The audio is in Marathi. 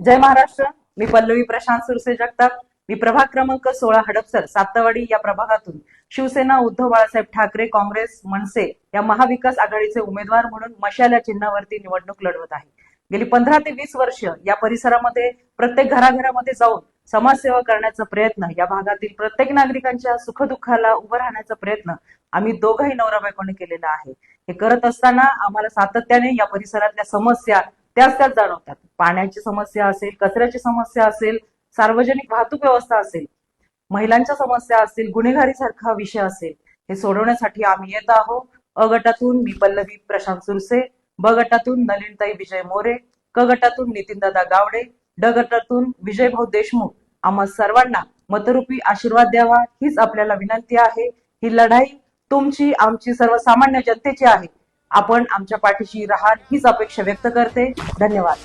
जय महाराष्ट्र. मी पल्लवी प्रशांत सुरसे जगताप. मी प्रभाग क्रमांक 16 हडपसर सातवाडी या प्रभागातून शिवसेना उद्धव बाळासाहेब ठाकरे काँग्रेस मनसे या महाविकास आघाडीचे उमेदवार म्हणून मशाल या चिन्हावरती निवडणूक लढवत आहे. गेली 15 ते 20 वर्ष या परिसरामध्ये प्रत्येक घराघरामध्ये जाऊन समाजसेवा करण्याचा प्रयत्न, या भागातील प्रत्येक नागरिकांच्या सुखदुःखाला उभं राहण्याचा प्रयत्न आम्ही दोघंही नवरा बायकोने केलेला आहे. हे करत असताना आम्हाला सातत्याने या परिसरातल्या समस्या त्याच जाणवतात. पाण्याची समस्या असेल, कचऱ्याची समस्या असेल, सार्वजनिक वाहतूक व्यवस्था असेल, महिलांच्या समस्या असतील, गुन्हेगारी सारखा विषय असेल, हे सोडवण्यासाठी आम्ही येत आहोत. अ गटातून मी पल्लवी प्रशांत सुरसे, ब गटातून नलिनताई विजय मोरे, क गटातून नितीनदादा गावडे, ड गटातून विजयभाऊ देशमुख. आम्हा सर्वांना मतरूपी आशीर्वाद द्यावा हीच आपल्याला विनंती आहे. ही लढाई तुमची, आमची, सर्वसामान्य जनतेची आहे. आपण आमच्या पाठीशी राहाल हीच अपेक्षा व्यक्त करते. धन्यवाद.